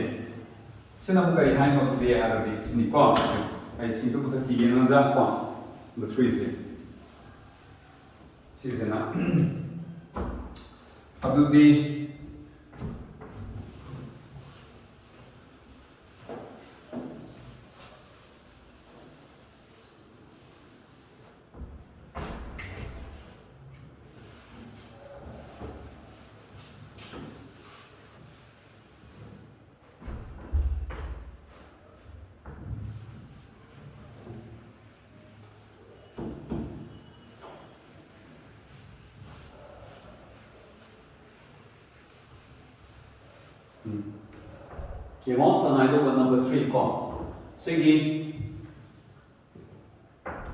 सिनम करी हाई मोट दे आ रही सिनी को आई सी तो तक ये न जा को नंबर 3 से सीजना अब दी ये मौसम है तो नंबर 3 को सिगी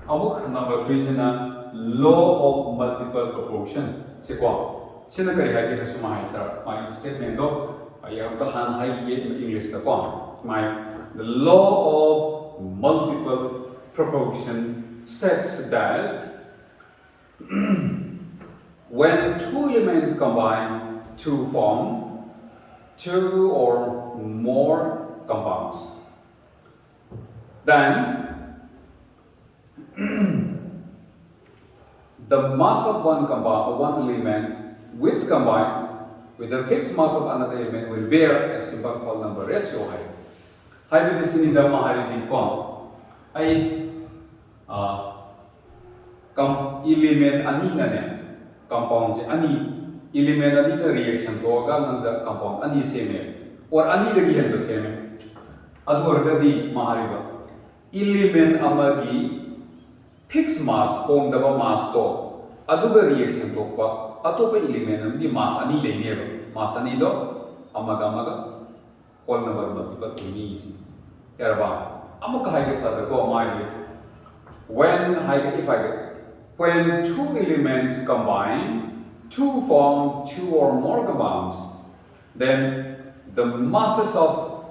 अमुक नंबर 3 से ना law of multiple proportion se ko sina kari ha ke su mai sir my statement do ya to han hai ye english da ko my the law of multiple proportion states that when two elements combine to form two or more compounds, then the mass of one element which combined with the fixed mass of another element will bear a simple whole number ratio high. High with the mahari ko ay element ani na ne compound ani element ani na reaction to ga nangza compound ani same or ani lagi hen ba same adu orgadi mahariba element amagi fixed mass home daba mass to aduga reaction to pa atopa element amagi mass ani lene ba mass ani do amaga whole number multiple ini isi yaraba amaka haige sa ko mai when two elements combine to form two or more compounds, then the masses of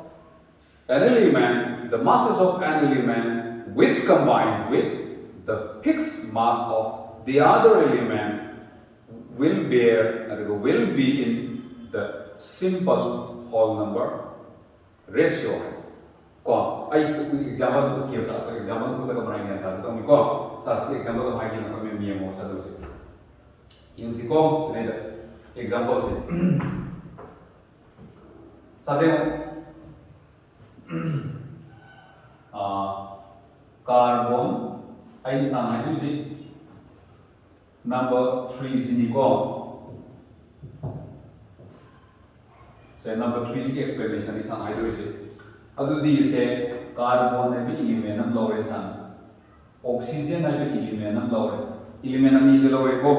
an element which combines with the fixed mass of the other element will be in the simple whole number ratio. Ko ai example ko sa example ko ka banai na ta to mi ko sa example ko mai na ko mi mo sa do se in si ko se da example se sa de carbon ai ni sa na ju si number 3 si ni ko se number 3 ki explanation ni sa na ju si adudi se carbon na bi element am lore san oxygen na bi element am lore element am ni se lore ko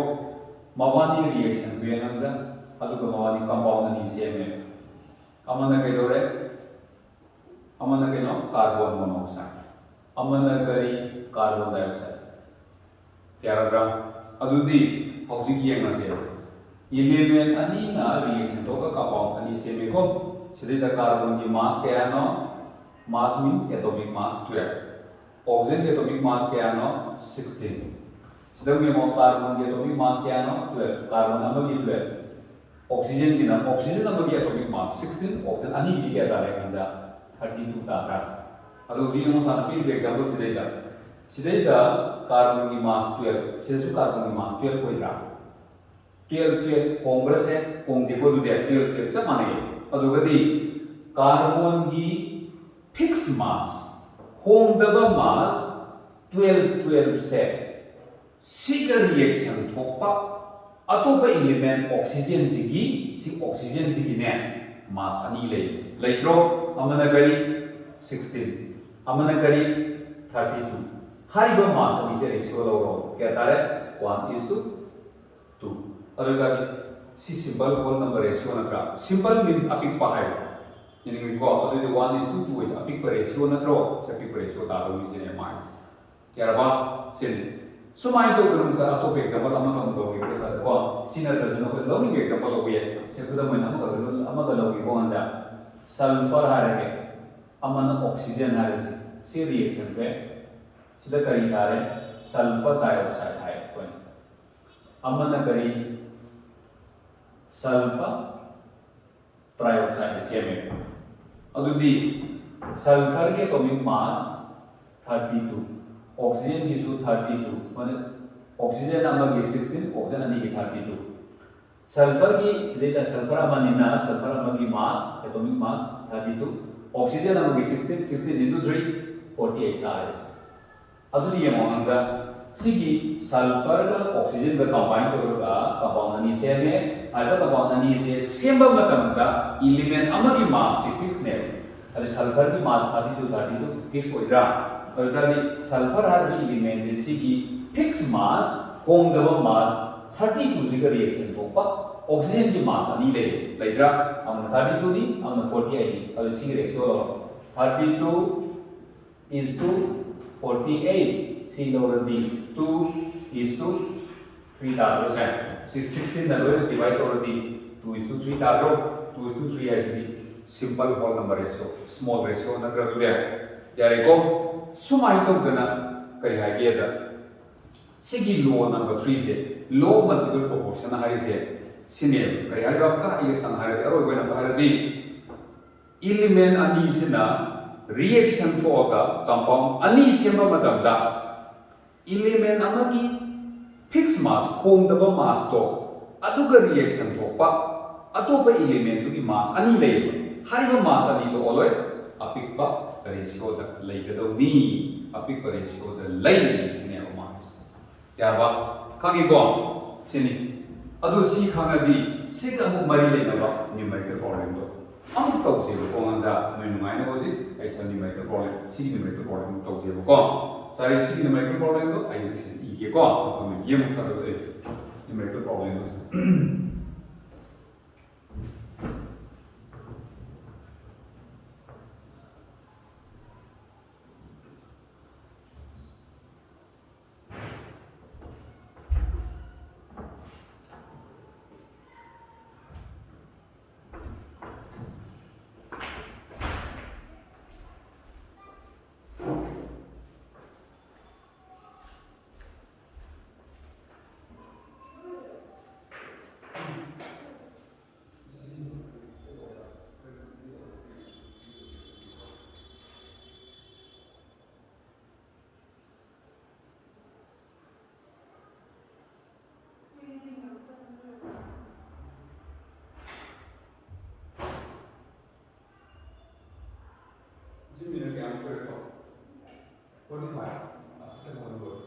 mawani reaction be na ja adu ko mawani compound ni se me amana ke lore amana ke no carbon monoxide amana kari carbon dioxide kyara adudi hauji ki na se element ani na reaction to ka compound ani se me ko the carbon ki mass kya no mass means atomic mass 12 oxygen ki atomic mass kya no 16 sidang me mo carbon ki atomic mass kya no 12 carbon number ki 12 oxygen number ki atomic mass 16 oxygen ani ki kya ta re kanja 32 ta ra ado ji mo sa pi example sidai da carbon ki mass 12 se carbon ki mass 12 koi ra 12 hombre se hom di ko du de 12 cha mane adugadi carbon की fixed mass home daba mass 12 से सिगर reaction थोपा अतोपा element oxygen की ने mass ani लेट्रो अमना करी 16 अमना करी 32 हारिबा mass ani से ratio लो क्या तारे 1:2 अदुगदी simple whole number ratio natra simple means apik pa hai yani ko adu 1:2 is apik pa ratio natro apik pa ratio ta do ni ne mais kya ba sin so mai to grum sa to example amma kam do ke sa ko sina ta jno ko lo ni example ko ye se ko da mai amma ga lo ko anja sulfur ha re amma na oxygen ha re se reaction pe sida kari tare sulfur dioxide hai ko amma na kari sulfur trioxide CMF adudi sulfur के atomic mass 32 oxygen की जो 32 माने oxygen number की 16 oxygen अन्य की 32 sulfur की सीधे का sulfur अमानिना sulfur अमर की mass atomic mass 32 oxygen number की 16 into 3 48 था adudi ये मोहंजा सिगी sulfur का oxygen का combine करोगा compound अन्य से में आइबा compound ani se semba matamda element amagi mass ti fix ne ade sulfur ki mass 32 fix hoidra adali sulfur har bi element je ki fix mass home daba mass 32 ji ka reaction to pa oxygen ki mass ani leidra amna 32 ni amna 48 ni ade si ratio 32 is to 48 si loradi 2 is to 3 तादरों 16 ना लोग divide already 2 is to 3 तादरों 2 is to 3 actually simple whole number ratio small ratio ना कर दो यारे को सुमाई तो गना करी है ये दा सिगी law number 3 से law multiple proportion हरी से सिने करी है बाप का ये सन हरी और कोई ना हरी दी element ani से ना reaction तो होगा compound ani से मतलब दा element अमकी fixed mass होंदबा mass तो अदुगा reaction तो पा अतोपा element तो की mass ani ले हरीबा mass ani तो always अपिकपा ratio दा लेगदो नी अपिकपा ratio दा ले सिने मास याबा खागी को सिनी अदु सी खानादी सिग अमु मरी लेनबा numerical problem तो अमु तौसे को अंजा नुनुमाय न होजि ऐसा numerical problem सी numerical problem तौसे को सारे सी numerical problem तो आई से इके को तो ये मुसा तो numerical problem तो Similarly, I'm sure it's all. 45. Second one word.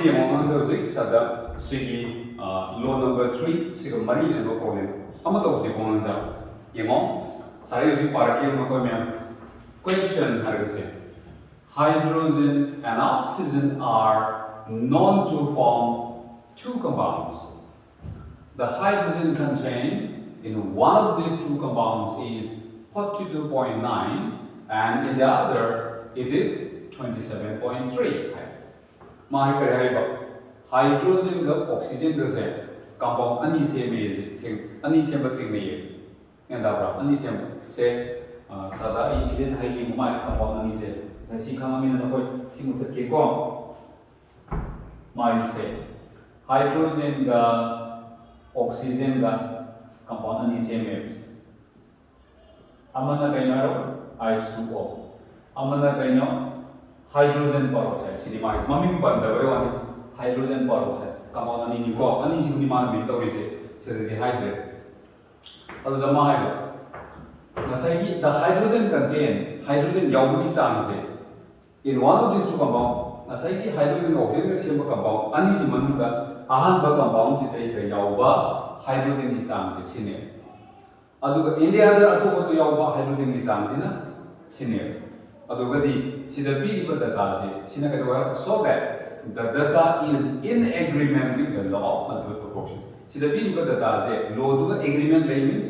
ये मोमेंट से सदा सिगी लो नंबर 3 सिगो मरी ने लो प्रॉब्लम हम तो उसी मोमेंट से ये मो सारे उसी पार्क के उनको में क्वेश्चन हर से hydrogen and oxygen are known to form two compounds. The hydrogen contained in one of these two compounds is 42.9 and in the other it is 27.3. मारी करे है बा हाइड्रोजन का ऑक्सीजन का से कंपाउंड अन्य से में अन्य से बकरी में ये दाबरा अन्य से सदा इसीलिए हाइली हमारे कंपाउंड अन्य से जैसे खाना में ना कोई सिमुत के को मारी से हाइड्रोजन का ऑक्सीजन का कंपाउंड अन्य से में अमना कहना रो H2O अमना कहना हाइड्रोजन पेरोक्साइड सिनेमा ममिंग पंदबे वाली हाइड्रोजन पेरोक्साइड कंपाउंड अनि निको अनि सिगुनी मान में तौरिसे सेदि हाइड्रेट अदुदा मा हाइबो नसाइगी द हाइड्रोजन कंटेन हाइड्रोजन यावबी सांगसे in one of this two compound नसाइगी हाइड्रोजन ऑक्सीजन का सेम कंपाउंड अनि सि मनुदा अहान ब कंपाउंड से तै यावबा हाइड्रोजन की सांगसे सिने अदुगा इंडिया द अतोबो तो यावबा हाइड्रोजन की सांगसिना सिने अदुगदी सिदा पीरिबा data से सिना Kadwa so that the data is in agreement with the law of multiple proportion सिदा पीरिबा data से law दुगा agreement ले means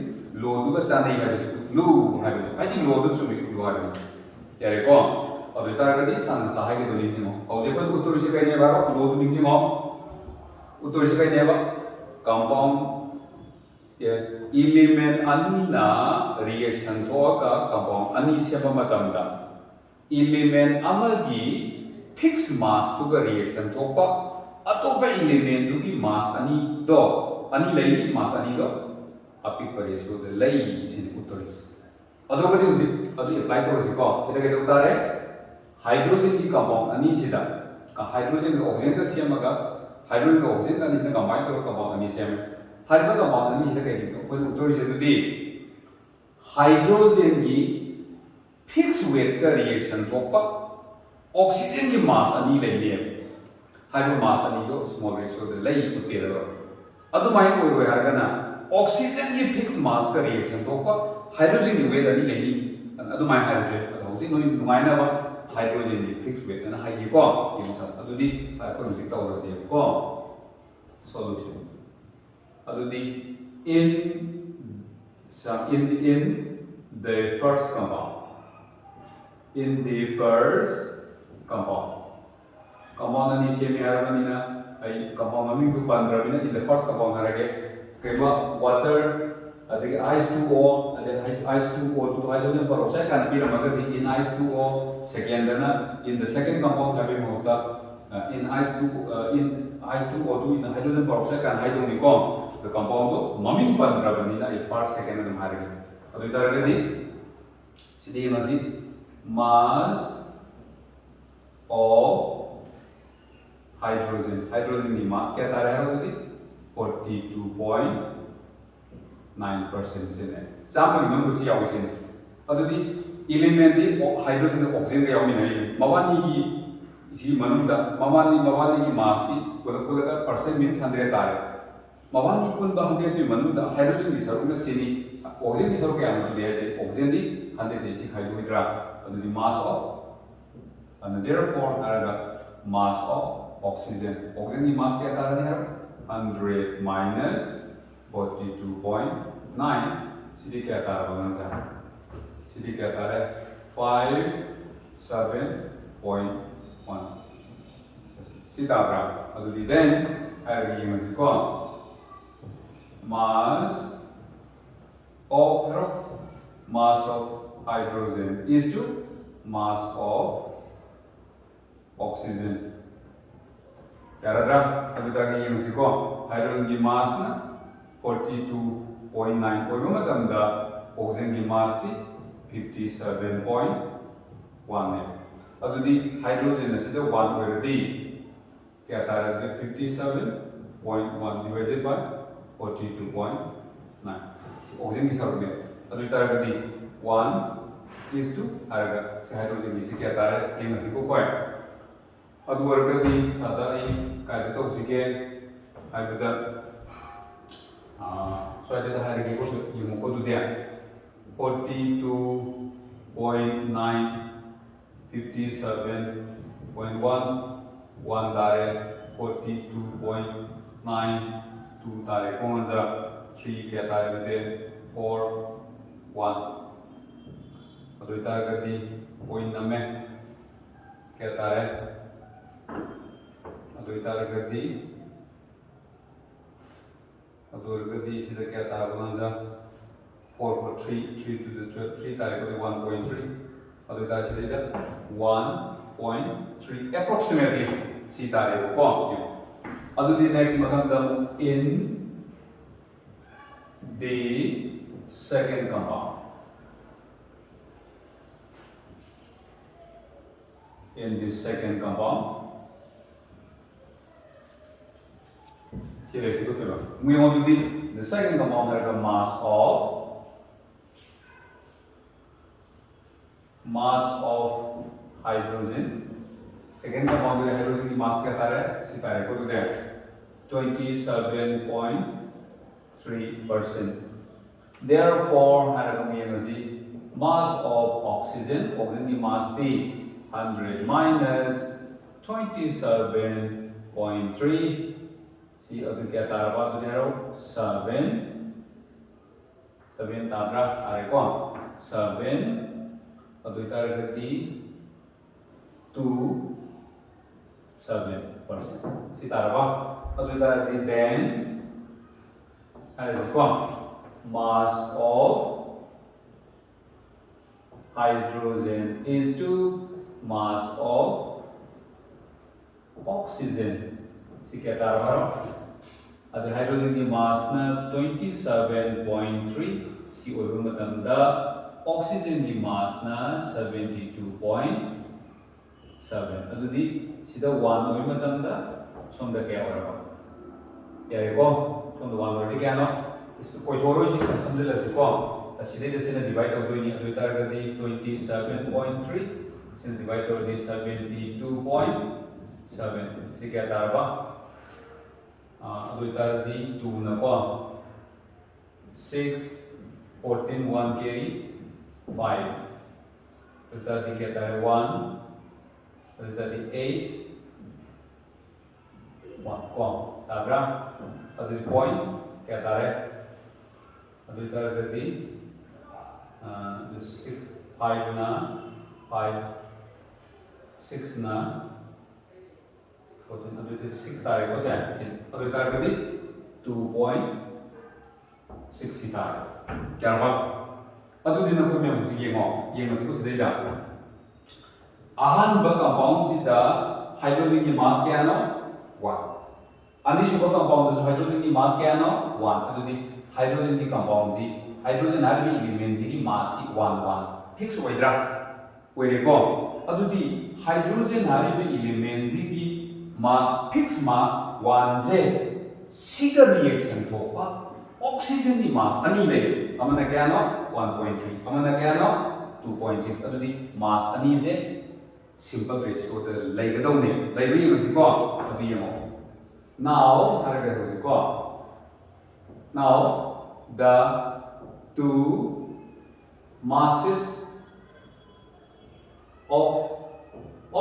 law दुगा सानै हाबि लु हाबि आई थिंक law दु सुमि लु हाबि यारे को अबे तारगदी सान सहाय के दोली सिमो औजे पण उत्तर से कइने बारो law दु मिंजिमो उत्तर से कइने बा compound element anina reaction thoka compound ani seba matamda element amagi fixed mass to the reaction thopa atopa element to ki mass ani do ani lai mass ani do api ratio the lai isin uttoris adogadi usi adu apply to si ko sida ke utare hydrogen ki compound ani sida ka hydrogen ka oxygen ka semaga hydrogen ka oxygen ka ni sida combine to compound ani sem hariba compound ani sida ke ko uttoris adu hydrogen ki fixed weight का reaction तो पा oxygen की mass अनी ले लिये hydrogen mass अनी तो small ratio दे ले उतने रहो अदु मायने कोई कोई हर करना oxygen की fixed mass का reaction तो पा hydrogen की weight अनी ले ली अदु मायने hydrogen अदु उसी नोई मायने बा hydrogen की fixed weight ना हाई की को ये मसा अदु दी psychology का और से को solution अदु दी in the first compound in the first compound ani semi harmanina ai compound ami du pandrabina in the first compound harage keba water adagi H2O adagi H2O to hydrogen peroxide kan pira magadi in H2O second dana in the second compound habi hota in H2O to in hydrogen peroxide kan hydrogen ko the compound to mamin pandrabina ai first second dana harage adu taragadi sidi masi mass of hydrogen की mass क्या था रहा है 42.9% से ने सामने में कुछ याव से ने अदुदी element दी hydrogen का oxygen का याव में नहीं मवानी की इसी मनुदा मवानी की mass सी कोला का percent means 100 तारे मवानी कुन बा 100 की मनुदा hydrogen की सरुक से नी oxygen की सरुक क्या मतलब है oxygen दी 100 देसी hydrogen the mass of and therefore mass of oxygen की mass क्या था है 100 minus 42.9 सीधी क्या था बगन सीधी क्या था 57.1 सीधा ब्रा अदुदी then है ये मज़े को mass of hydrogen is to mass of oxygen. Karena अभी तक ये मसी को hydrogen की mass ना 42.9 कोई भी मतलब दा oxygen की mass थी 57.1 है. अभी दी hydrogen ने सीधे 1 over दी क्या तारा दी 57.1 divided by 42.9 oxygen की साथ में अभी तारा दी 1 is to hydrogen इसी क्या तारा ये मसी को कोई ꯑꯗꯨ ꯑꯣꯏꯔꯒꯗꯤ ꯁꯥꯗ ꯑꯩ ꯀꯥꯏꯗ ꯇꯧꯁꯤꯒꯦ ꯍꯥꯏꯕꯗ ꯁ꯭ꯋꯥꯏꯗ ꯍꯥꯏꯔꯒꯦꯀꯣ ꯌꯦꯡꯉꯨꯀꯣ ꯑꯗꯨꯗꯤ 42.9 57.1 1 ꯇꯥꯔꯦ 42.9 2 ꯇꯥꯔꯦ ꯀꯣꯡꯖ 3 ꯀꯌꯥ ꯇꯥꯔꯦ ꯑꯗꯨꯗꯤ 4 1 ꯑꯗꯨ ꯑꯣꯏꯇꯥꯔꯒꯗꯤ ꯄꯣꯏꯟ ꯅꯝꯃꯦ kaya tare adu itaragadi sida kaya tare bananja 4 for 3 3 to the 3 tare ko 1.3 adu itar sida 1.3 approximately si tare ko adu di next matangda in the second compound in this second compound. Here is we want to be the second compound has a mass of hydrogen. Second compound में hydrogen की mass क्या तारे सितारे को तो क्या 27.3%. Therefore हमारे energy mass of oxygen की mass थी 100 minus 27.3 see अभी क्या तारा बात हो जाए 7 तारा आरे कौन 7 अभी तारा गति 2.7% see तारा बात अभी तारा गति then as कौन mass of hydrogen is to mass of oxygen. See क्या तारा बारो? अभी hydrogen की mass ना 27.3 सी ओर मतंदा oxygen की mass ना 72.7. अदुदी सीधा 1 ओर मतंदा सोंदा क्या ओर बा? यारे को सोंदा 1 ओर क्या ना? इस कोई थोड़ा ही चीज़ समझ ले सको. सीधे जैसे ना divide हो गई नहीं अभी तारा गति 27.3 since divide over this 72.7 see kya tara ba adu tara di 2 na ko 6 14 1 carry 5 adu tara di kya tara 1 adu tara di 8 1 ko tabra adu point kya tara adu tara di 6 5 na 5 6 na 14 अभी तो 6 तारीख को से अभी तारीख कभी 2.6 तारीख क्या बात अभी जिन लोगों में मुझे ये मुझे कुछ दे जा आहान बग कंपाउंड जिदा हाइड्रोजन की मास क्या है ना 1 अन्य शुभ कंपाउंड जो हाइड्रोजन की मास क्या है ना 1 अभी हाइड्रोजन की कंपाउंड जी हाइड्रोजन हर भी एलिमेंट जी की मास 1 फिक्स हो इधर वेरेको अदुदी हाइड्रोजन हारिबे एलिमेंट की मास फिक्स मास 1 से सिगा रिएक्शन थोपा ऑक्सीजन की मास अनि ले अमना क्या नो 1.3 अमना क्या नो 2.6 अदुदी मास अनि से सिंपल रेशियो द लेगदौने लेबि यसिको अदि यमो नाउ हारगे होसिको now the two masses of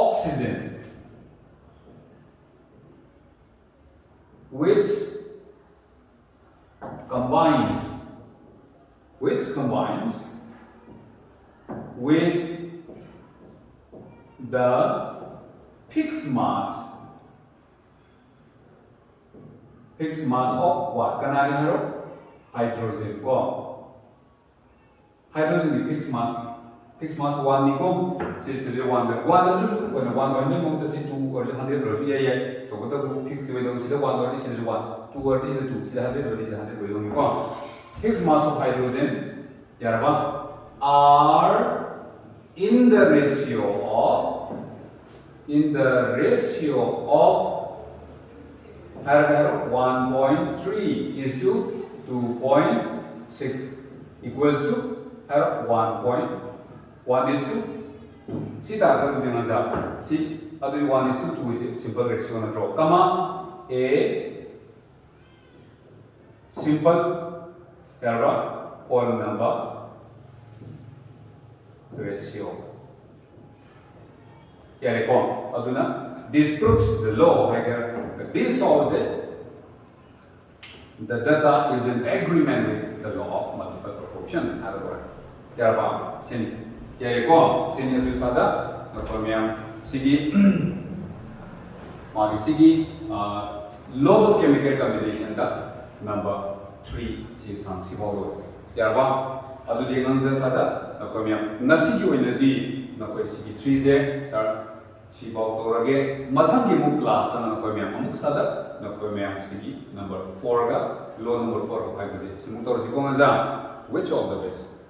oxygen which combines with the fixed mass of what kanagino hydrogen ko hydrogen की fixed mass 1 निको से 1 तो 1 कोई 1 और नहीं मोंटे से 2 और 100 और ये तो को fixed में तो सीधा 1 और से 1 2 और से 2 से 100 और से 100 कोई निको fixed mass of hydrogen यारबा are in the ratio of 1.3 is to 2.6 equals to 1.1 is to 2 सी ताकत में मजा सी अदु 1:2 is simple ratio na draw comma a simple paragraph whole number ratio yare ko aduna this proves the law this shows that the data is in agreement with the law of multiple proportion however yarba sin yare ko sin adu sada nakomyam sigi magi sigi laws of chemical combination da number 3 si sang si bolo yarba adu de nangza sada nakomyam nasi ki oina di nakoi sigi 3 je sir si bol torage mathang ki mu class ta nakomyam amuk sada nakomyam sigi number 4 ga law number 4 5 je simu tor si ko ngaza which of the best